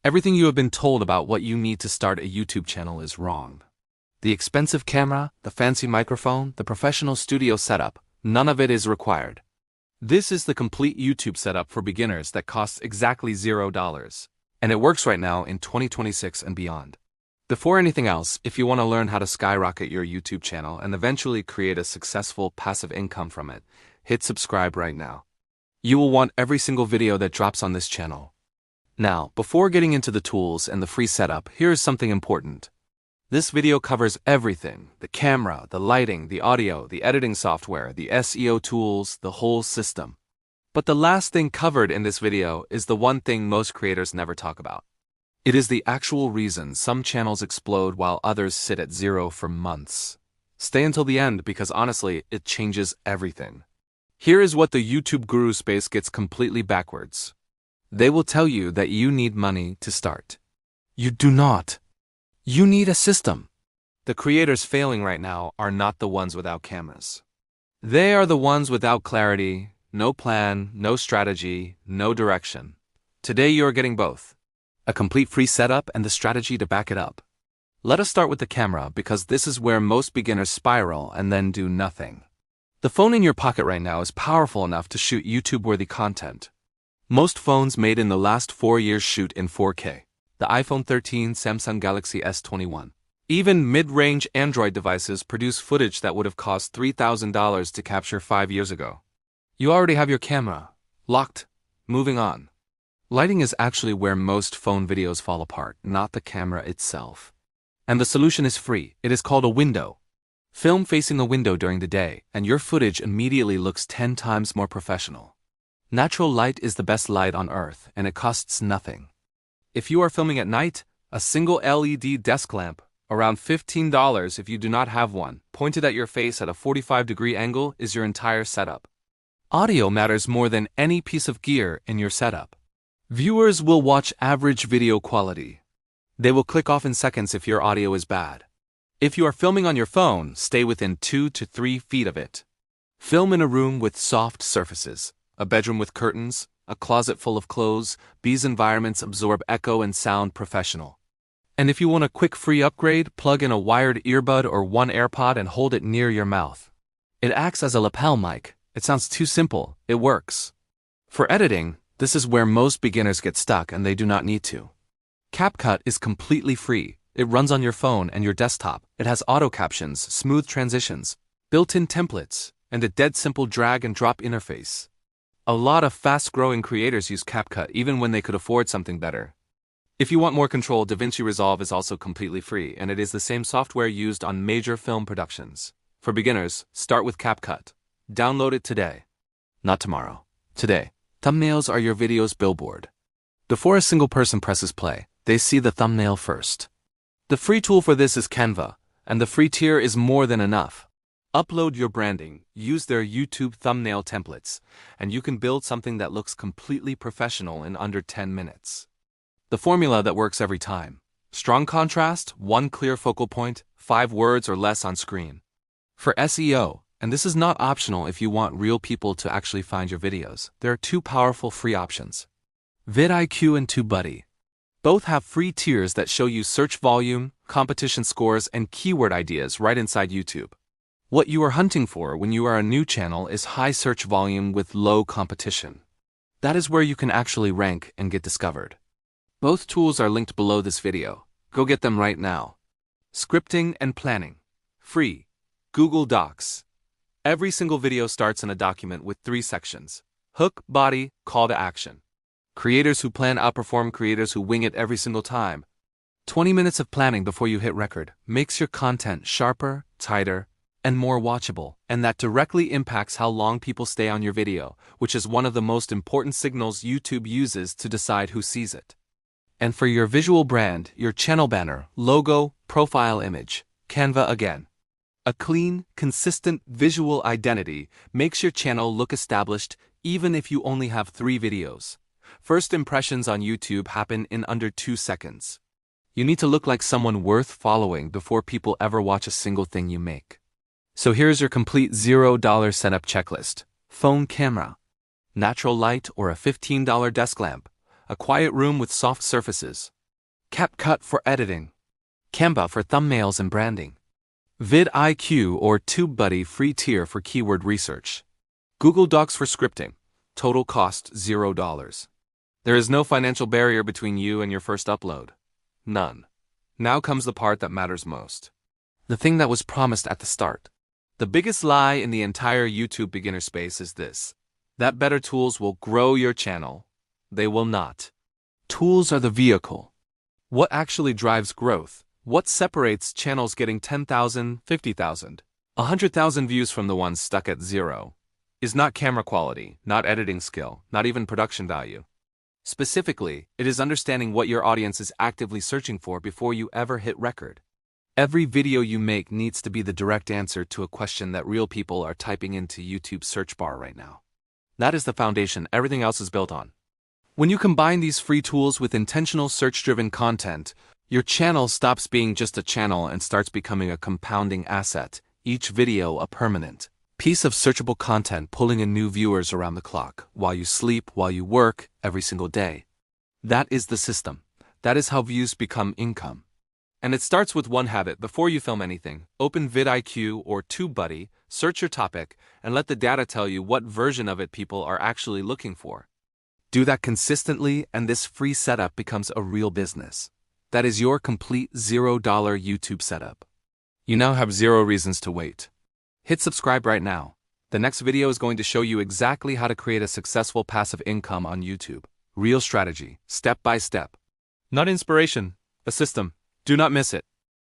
Everything you have been told about what you need to start a YouTube channel is wrong. The expensive camera, the fancy microphone, the professional studio setup, none of it is required. This is the complete YouTube setup for beginners that costs exactly $0. And it works right now in 2026 and beyond. Before anything else, if you want to learn how to skyrocket your YouTube channel and eventually create a successful passive income from it, hit subscribe right now. You will want every single video that drops on this channel. Now, before getting into the tools and the free setup, here is something important. This video covers everything: the camera, the lighting, the audio, the editing software, the SEO tools, the whole system. But the last thing covered in this video is the one thing most creators never talk about. It is the actual reason some channels explode while others sit at zero for months. Stay until the end because honestly, it changes everything. Here is what the YouTube guru space gets completely backwards. They will tell you that you need money to start. You do not. You need a system. The creators failing right now are not the ones without cameras. They are the ones without clarity, no plan, no strategy, no direction. Today you are getting both. A complete free setup and the strategy to back it up. Let us start with the camera because this is where most beginners spiral and then do nothing. The phone in your pocket right now is powerful enough to shoot YouTube-worthy content. Most phones made in the last 4 years shoot in 4K. The iPhone 13, Samsung Galaxy S21. Even mid-range Android devices produce footage that would have cost $3,000 to capture 5 years ago. You already have your camera. Locked. Moving on. Lighting is actually where most phone videos fall apart, not the camera itself. And the solution is free. It is called a window. Film facing a window during the day, and your footage immediately looks 10 times more professional. Natural light is the best light on earth, and it costs nothing. If you are filming at night, a single LED desk lamp, around $15 if you do not have one, pointed at your face at a 45-degree angle is your entire setup. Audio matters more than any piece of gear in your setup. Viewers will watch average video quality. They will click off in seconds if your audio is bad. If you are filming on your phone, stay within 2 to 3 feet of it. Film in a room with soft surfaces, a bedroom with curtains, a closet full of clothes. These environments absorb echo and sound professional. And if you want a quick free upgrade, plug in a wired earbud or one AirPod and hold it near your mouth. It acts as a lapel mic. It sounds too simple. It works. For editing, this is where most beginners get stuck and they do not need to. CapCut is completely free. It runs on your phone and your desktop. It has auto captions, smooth transitions, built-in templates, and a dead simple drag and drop interface. A lot of fast-growing creators use CapCut even when they could afford something better. If you want more control, DaVinci Resolve is also completely free, and it is the same software used on major film productions. For beginners, start with CapCut. Download it today. Not tomorrow. Today. Thumbnails are your video's billboard. Before a single person presses play, they see the thumbnail first. The free tool for this is Canva, and the free tier is more than enough. Upload your branding, use their YouTube thumbnail templates, and you can build something that looks completely professional in under 10 minutes. The formula that works every time. Strong contrast, one clear focal point, 5 words or less on screen. For SEO, and this is not optional if you want real people to actually find your videos, there are 2 powerful free options. Vid IQ and TubeBuddy. Both have free tiers that show you search volume, competition scores, and keyword ideas right inside YouTube. What you are hunting for when you are a new channel is high search volume with low competition. That is where you can actually rank and get discovered. Both tools are linked below this video. Go get them right now. Scripting and planning. Free. Google Docs. Every single video starts in a document with 3 sections: hook, body, call to action. Creators who plan outperform creators who wing it every single time. 20 minutes of planning before you hit record makes your content sharper, tighter, and more watchable, and that directly impacts how long people stay on your video, which is one of the most important signals YouTube uses to decide who sees it. And for your visual brand, your channel banner, logo, profile image, Canva again. A clean, consistent visual identity makes your channel look established even if you only have 3 videos. First impressions on YouTube happen in under 2 seconds. You need to look like someone worth following before people ever watch a single thing you make. So here's your complete $0 setup checklist. Phone camera, natural light or a $15 desk lamp, a quiet room with soft surfaces. CapCut for editing. Canva for thumbnails and branding. Vid IQ or TubeBuddy free tier for keyword research. Google Docs for scripting. Total cost $0. There is no financial barrier between you and your first upload. None. Now comes the part that matters most. The thing that was promised at the start. The biggest lie in the entire YouTube beginner space is this: that better tools will grow your channel. They will not. Tools are the vehicle. What actually drives growth? What separates channels getting 10,000, 50,000, 100,000 views from the ones stuck at 0? Is not camera quality, not editing skill, not even production value. Specifically, it is understanding what your audience is actively searching for before you ever hit record. Every video you make needs to be the direct answer to a question that real people are typing into YouTube's search bar right now. That is the foundation everything else is built on. When you combine these free tools with intentional search-driven content, your channel stops being just a channel and starts becoming a compounding asset, each video a permanent piece of searchable content pulling in new viewers around the clock, while you sleep, while you work, every single day. That is the system. That is how views become income. And it starts with one habit. Before you film anything, open vidIQ or TubeBuddy, search your topic, and let the data tell you what version of it people are actually looking for. Do that consistently, and this free setup becomes a real business. That is your complete $0 YouTube setup. You now have 0 reasons to wait. Hit subscribe right now. The next video is going to show you exactly how to create a successful passive income on YouTube. Real strategy, step by step. Not inspiration, a system. Do not miss it.